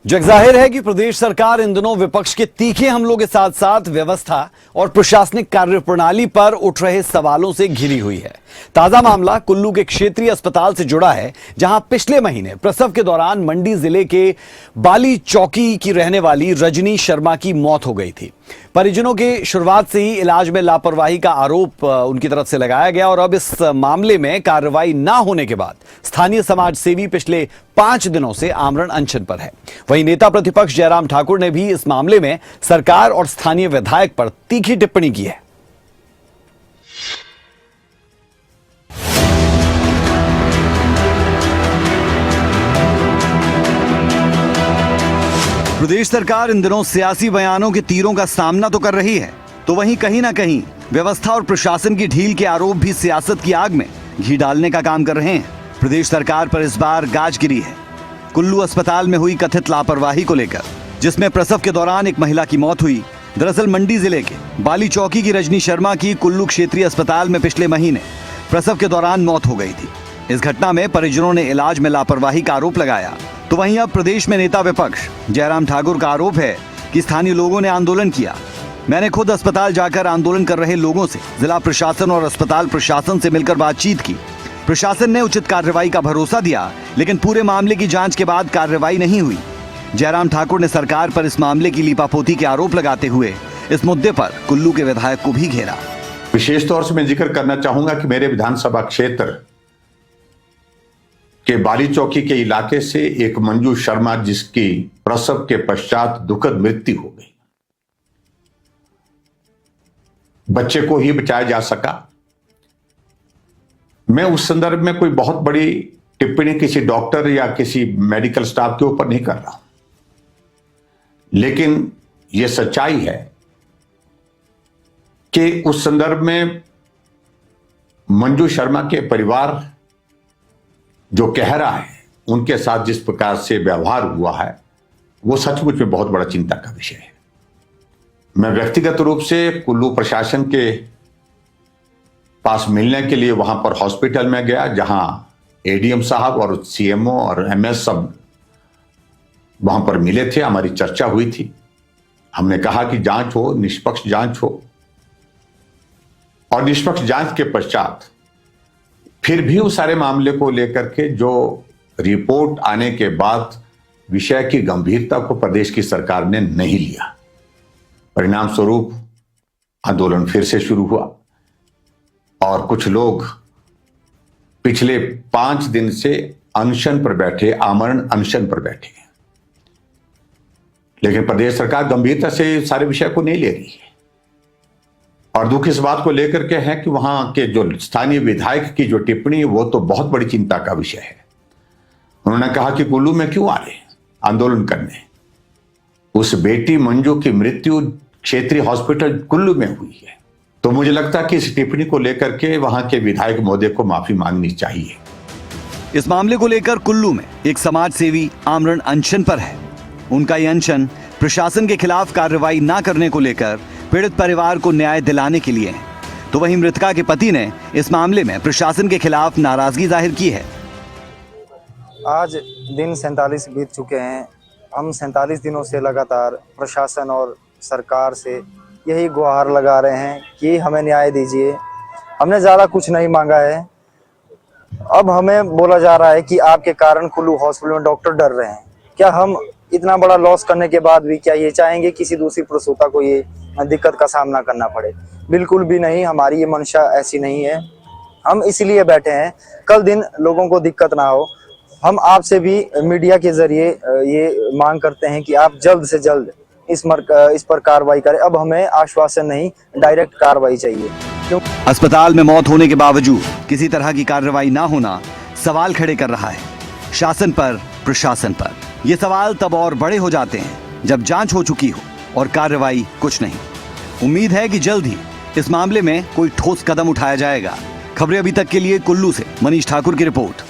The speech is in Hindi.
जगजाहिर है कि प्रदेश सरकार इन दिनों विपक्ष के तीखे हमलों के साथ साथ व्यवस्था और प्रशासनिक कार्यप्रणाली पर उठ रहे सवालों से घिरी हुई है। ताजा मामला कुल्लू के क्षेत्रीय अस्पताल से जुड़ा है, जहां पिछले महीने प्रसव के दौरान मंडी जिले के बाली चौकी की रहने वाली रजनी शर्मा की मौत हो गई थी। परिजनों के शुरुआत से ही इलाज में लापरवाही का आरोप उनकी तरफ से लगाया गया और अब इस मामले में कार्रवाई न होने के बाद स्थानीय समाज सेवी पिछले 5 दिनों से आमरण अनशन पर है। वहीं नेता प्रतिपक्ष जयराम ठाकुर ने भी इस मामले में सरकार और स्थानीय विधायक पर तीखी टिप्पणी की है। प्रदेश सरकार इन दिनों सियासी बयानों के तीरों का सामना तो कर रही है, तो वहीं कहीं ना कहीं व्यवस्था और प्रशासन की ढील के आरोप भी सियासत की आग में घी डालने का काम कर रहे हैं। प्रदेश सरकार पर इस बार गाज गिरी है कुल्लू अस्पताल में हुई कथित लापरवाही को लेकर, जिसमें प्रसव के दौरान एक महिला की मौत हुई। दरअसल मंडी जिले के बाली चौकी की रजनी शर्मा की कुल्लू क्षेत्रीय अस्पताल में पिछले महीने प्रसव के दौरान मौत हो गई थी। इस घटना में परिजनों ने इलाज में लापरवाही का आरोप लगाया। तो वहीं अब प्रदेश में नेता विपक्ष जयराम ठाकुर का आरोप है कि स्थानीय लोगों ने आंदोलन किया। मैंने खुद अस्पताल जाकर आंदोलन कर रहे लोगों से, जिला प्रशासन और अस्पताल प्रशासन से मिलकर बातचीत की। प्रशासन ने उचित कार्रवाई का भरोसा दिया, लेकिन पूरे मामले की जांच के बाद कार्रवाई नहीं हुई। जयराम ठाकुर ने सरकार पर इस मामले की लीपापोती के आरोप लगाते हुए इस मुद्दे पर कुल्लू के विधायक को भी घेरा। विशेष तौर से मैं जिक्र करना चाहूंगा कि मेरे विधानसभा क्षेत्र के बाली चौकी के इलाके से एक मंजू शर्मा, जिसकी प्रसव के पश्चात दुखद मृत्यु हो गई, बच्चे को ही बचाया जा सका। मैं उस संदर्भ में कोई बहुत बड़ी टिप्पणी किसी डॉक्टर या किसी मेडिकल स्टाफ के ऊपर नहीं कर रहा, लेकिन यह सच्चाई है कि उस संदर्भ में मंजू शर्मा के परिवार जो कह रहा है, उनके साथ जिस प्रकार से व्यवहार हुआ है, वो सचमुच में बहुत बड़ा चिंता का विषय है। मैं व्यक्तिगत रूप से कुल्लू प्रशासन के पास मिलने के लिए वहां पर हॉस्पिटल में गया, जहां एडीएम साहब और सीएमओ और एमएस सब वहां पर मिले थे। हमारी चर्चा हुई थी। हमने कहा कि जांच हो, निष्पक्ष जांच हो, और निष्पक्ष जांच के पश्चात फिर भी उस सारे मामले को लेकर के जो रिपोर्ट आने के बाद विषय की गंभीरता को प्रदेश की सरकार ने नहीं लिया। परिणाम स्वरूप आंदोलन फिर से शुरू हुआ और कुछ लोग पिछले 5 दिन से अनशन पर बैठे, आमरण अनशन पर बैठे। लेकिन प्रदेश सरकार गंभीरता से सारे विषय को नहीं ले रही है। और दुख इस बात को लेकर के है कि वहां के जो स्थानीय विधायक की जो टिप्पणी है, वो तो बहुत बड़ी चिंता का विषय है। उन्होंने कहा कि कुल्लू में क्यों आ रहे आंदोलन करने? उस बेटी मंजू की मृत्यु क्षेत्रीय हॉस्पिटल कुल्लू में हुई है। तो मुझे लगता है कि इस टिप्पणी को लेकर के वहां के विधायक महोदय को माफी मांगनी चाहिए। इस मामले को लेकर कुल्लू में एक समाज सेवी आमरण अनशन पर है। उनका यह अनशन प्रशासन के खिलाफ कार्रवाई न करने को लेकर पीड़ित परिवार को न्याय दिलाने के लिए है। तो वहीं मृतका के पति ने इस मामले में प्रशासन के खिलाफ नाराजगी जाहिर की है। आज दिन 47 बीत चुके हैं। हम 47 दिनों से लगातार प्रशासन और सरकार से यही गुहार लगा रहे हैं कि हमें न्याय दीजिए। हमने ज़्यादा कुछ नहीं मांगा है। अब हमें बोला जा रहा है कि आपके कारण कुल्लू हॉस्पिटल में डॉक्टर डर रहे हैं। क्या हम इतना बड़ा लॉस करने के बाद भी क्या ये चाहेंगे किसी दूसरी प्रसूता को ये दिक्कत का सामना करना पड़े? बिल्कुल भी नहीं। हमारी ये मंशा ऐसी नहीं है। हम इसलिए बैठे हैं कल दिन लोगों को दिक्कत ना हो। हम आपसे भी मीडिया के जरिए ये मांग करते हैं कि आप जल्द से जल्द इस पर कार्रवाई करें। अब हमें आश्वासन नहीं, डायरेक्ट कार्रवाई चाहिए। अस्पताल में मौत होने के बावजूद किसी तरह की कार्रवाई ना होना सवाल खड़े कर रहा है शासन पर, प्रशासन पर। ये सवाल तब और बड़े हो जाते हैं जब जांच हो चुकी हो और कार्रवाई कुछ नहीं। उम्मीद है कि जल्द ही इस मामले में कोई ठोस कदम उठाया जाएगा। खबरें अभी तक के लिए कुल्लू से मनीष ठाकुर की रिपोर्ट।